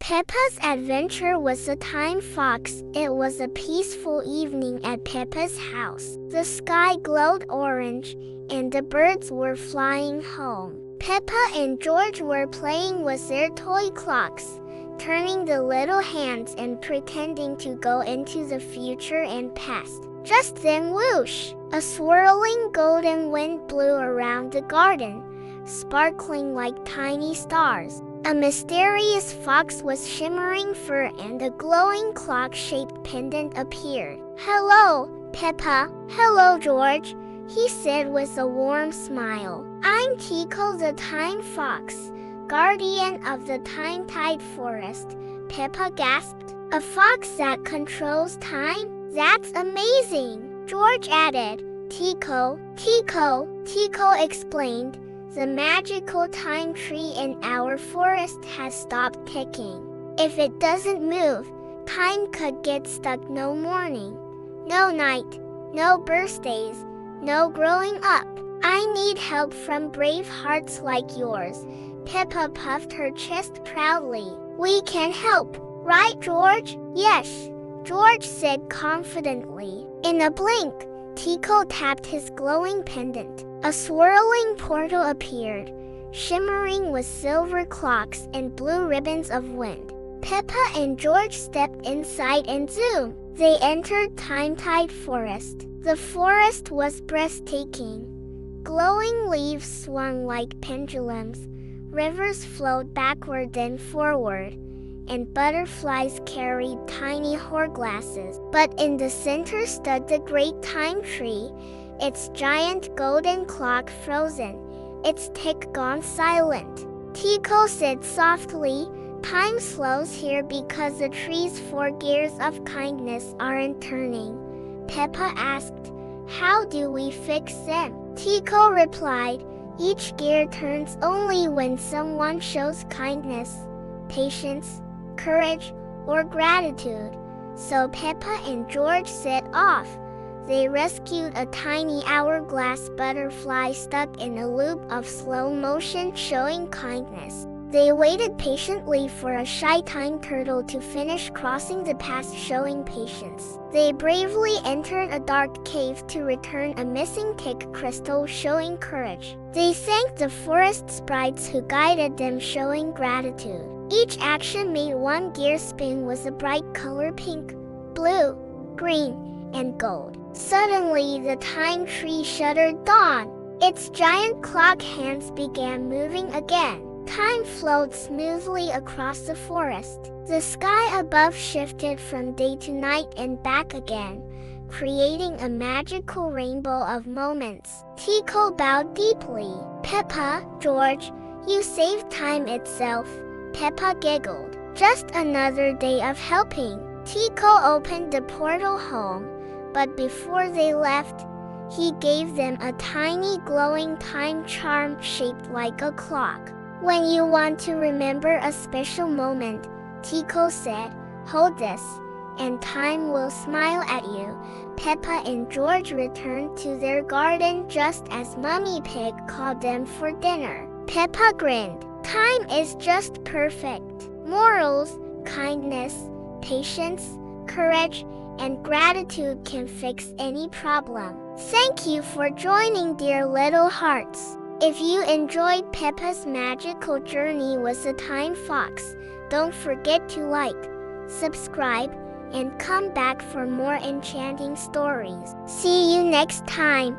Peppa's adventure was a time fox. It was a peaceful evening at Peppa's house. The sky glowed orange, and the birds were flying home. Peppa and George were playing with their toy clocks, turning the little hands and pretending to go into the future and past. Just then, whoosh! A swirling golden wind blew around the garden, sparkling like tiny stars. A mysterious fox with shimmering fur and a glowing clock-shaped pendant appeared. "Hello, Peppa." "Hello, George," he said with a warm smile. "I'm Tiko the Time Fox, guardian of the Timetide Forest," Peppa gasped. "A fox that controls time? That's amazing," George added. Tiko explained. "The magical time tree in our forest has stopped ticking. If it doesn't move, time could get stuck. No morning, no night, no birthdays, no growing up. I need help from brave hearts like yours." Peppa puffed her chest proudly. "We can help, right, George?" "Yes," George said confidently. In a blink, Tiko tapped his glowing pendant. A swirling portal appeared, shimmering with silver clocks and blue ribbons of wind. Peppa and George stepped inside and zoom. They entered Timetide Forest. The forest was breathtaking. Glowing leaves swung like pendulums, rivers flowed backward then forward, and butterflies carried tiny hourglasses. But in the center stood the great time tree, its giant golden clock frozen, its tick gone silent. Tiko said softly, "Time slows here because the tree's 4 gears of kindness aren't turning." Peppa asked, "How do we fix them?" Tiko replied, "Each gear turns only when someone shows kindness, patience, courage, or gratitude." So Peppa and George set off. They rescued a tiny hourglass butterfly stuck in a loop of slow motion showing kindness. They waited patiently for a shy time turtle to finish crossing the path showing patience. They bravely entered a dark cave to return a missing tick crystal showing courage. They thanked the forest sprites who guided them showing gratitude. Each action made 1 gear spin with a bright color: pink, blue, green, and gold. Suddenly the time tree shuddered dawn. Its giant clock hands began moving again. Time flowed smoothly across the forest. The sky above shifted from day to night and back again, creating a magical rainbow of moments. Tiko bowed deeply. "Peppa, George, you saved time itself." Peppa giggled. "Just another day of helping." Tiko opened the portal home, but before they left, he gave them a tiny glowing time charm shaped like a clock. "When you want to remember a special moment," Tiko said, "hold this, and time will smile at you." Peppa and George returned to their garden just as Mummy Pig called them for dinner. Peppa grinned. "Time is just perfect. Morals, kindness, patience, courage, and gratitude can fix any problem." Thank you for joining, dear little hearts. If you enjoyed Peppa's magical journey with the Time Fox, don't forget to like, subscribe, and come back for more enchanting stories. See you next time.